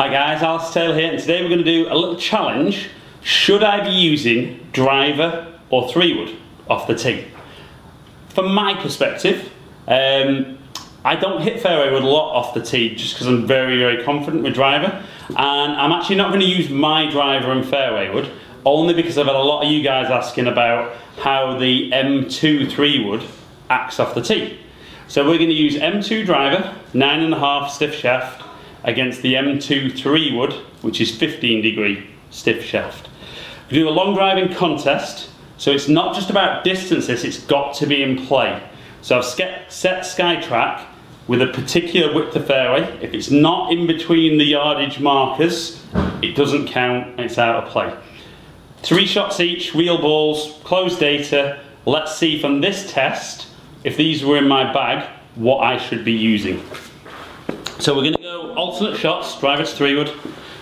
Hi guys, Alistair Taylor here, and today we're going to do a little challenge. Should I be using driver or 3-wood off the tee? From my perspective, I don't hit fairway wood a lot off the tee just because I'm very confident with driver, and I'm actually not going to use my driver and fairway wood only because I've had a lot of you guys asking about how the M2 3-wood acts off the tee. So we're going to use M2 driver, 9.5 stiff shaft, against the M2 3-wood, which is 15-degree stiff shaft. We do a long driving contest, so it's not just about distances, it's got to be in play. So I've set SkyTrack with a particular width of fairway. If it's not in between the yardage markers, it doesn't count and it's out of play. 3 shots each, real balls, closed data. Let's see from this test, if these were in my bag, what I should be using. So we're going to go alternate shots, driver to 3-wood.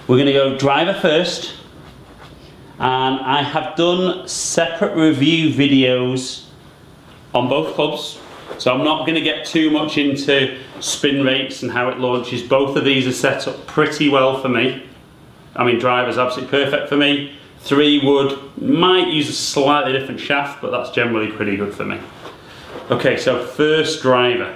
We're going to go driver first. And I have done separate review videos on both clubs. So I'm not going to get too much into spin rates and how it launches. Both of these are set up pretty well for me. I mean, driver's absolutely perfect for me. 3-wood might use a slightly different shaft, but that's generally pretty good for me. Okay, so first driver.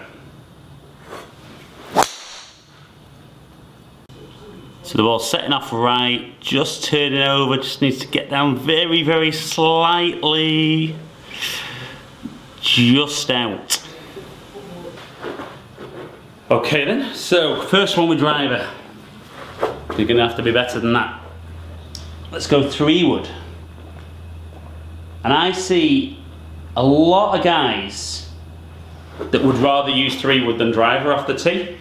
So the ball's setting off right, just turning over, just needs to get down very slightly. Just out. Okay then, so first one with driver. You're gonna have to be better than that. Let's go 3-wood. And I see a lot of guys that would rather use 3-wood than driver off the tee.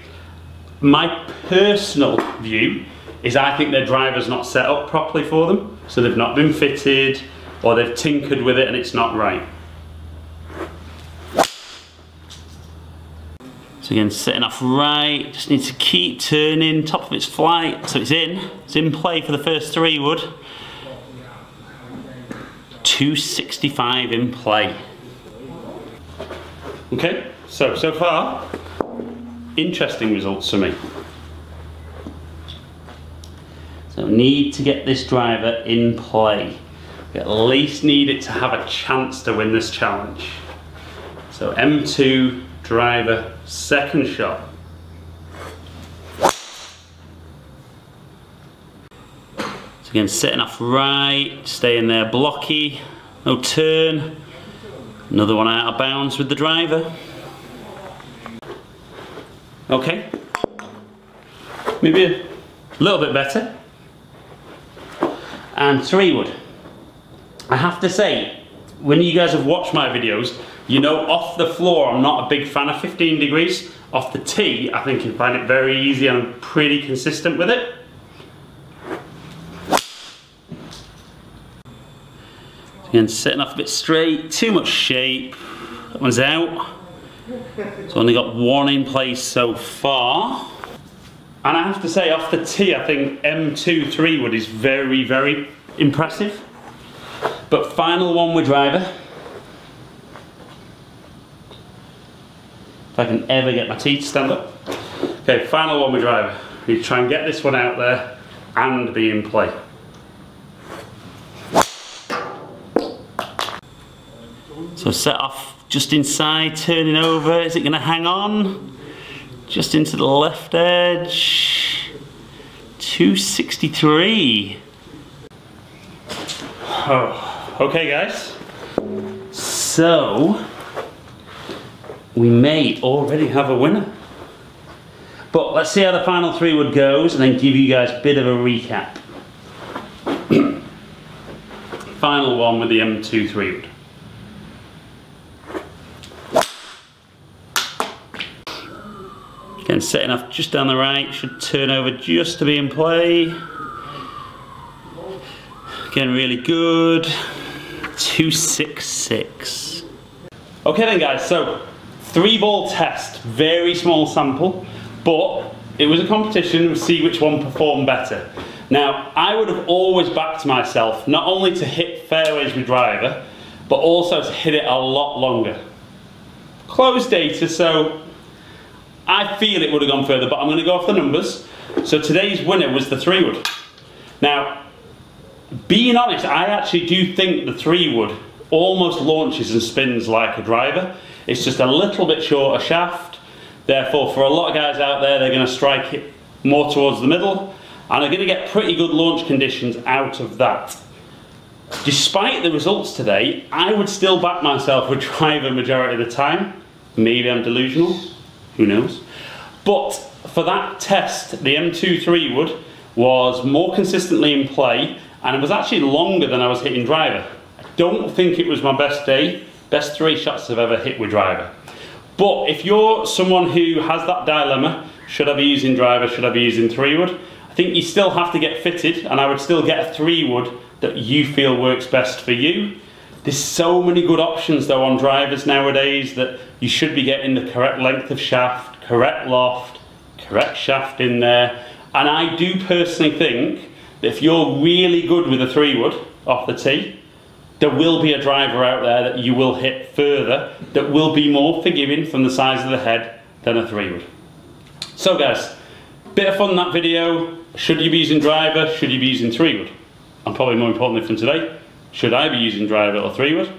My personal view is I think their driver's not set up properly for them, so they've not been fitted or they've tinkered with it and it's not right. So again, setting off right, just needs to keep turning, top of its flight, so it's in play for the first 3-wood. 265 in play. Okay, so far, interesting results for me. So need to get this driver in play. We at least need it to have a chance to win this challenge. So M2 driver, second shot. So again, setting off right, staying there blocky, no turn. Another one out of bounds with the driver. Okay, maybe a little bit better. And 3-wood. I have to say, when you guys have watched my videos, you know off the floor I'm not a big fan of 15 degrees. Off the tee, I think you find it very easy and I'm pretty consistent with it. Again, setting off a bit straight, too much shape. That one's out. It's only got one in place so far. And I have to say, off the tee, I think M2 3-wood is very impressive. But final one with driver. If I can ever get my tee to stand up. Okay, final one with driver. We need to try and get this one out there and be in play. So set off just inside, turning over. Is it going to hang on? Just into the left edge. 263. Oh, okay guys. So we may already have a winner. But let's see how the final 3-wood goes and then give you guys a bit of a recap. Final one with the M2 3-wood. Again, setting off just down the right, should turn over just to be in play. Again, really good. 266. Okay then guys, so 3-ball test, very small sample, but it was a competition to see which one performed better. Now, I would have always backed myself, not only to hit fairways with driver, but also to hit it a lot longer. Closed data, so I feel it would have gone further, but I'm going to go off the numbers. So today's winner was the 3-wood. Now, being honest, I actually do think the 3-wood almost launches and spins like a driver. It's just a little bit shorter shaft. Therefore, for a lot of guys out there, they're going to strike it more towards the middle and are going to get pretty good launch conditions out of that. Despite the results today, I would still back myself with driver majority of the time. Maybe I'm delusional, who knows. But for that test, the M2 3-wood was more consistently in play, and it was actually longer than I was hitting driver. I don't think it was my best day, best 3 shots I've ever hit with driver. But if you're someone who has that dilemma, should I be using driver, should I be using 3-wood? I think you still have to get fitted, and I would still get a 3-wood that you feel works best for you. There's so many good options though on drivers nowadays that you should be getting the correct length of shaft, correct loft, correct shaft in there. And I do personally think that if you're really good with a 3-wood off the tee, there will be a driver out there that you will hit further that will be more forgiving from the size of the head than a 3-wood. So guys, bit of fun in that video. Should you be using driver, should you be using 3-wood? And probably more importantly from today, should I be using driver or 3-wood?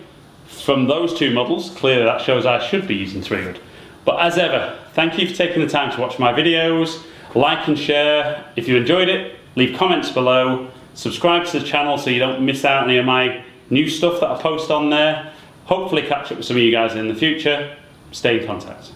From those 2 models, clearly that shows I should be using 3-wood. But as ever, thank you for taking the time to watch my videos. Like and share. If you enjoyed it, leave comments below. Subscribe to the channel so you don't miss out on any of my new stuff that I post on there. Hopefully catch up with some of you guys in the future. Stay in contact.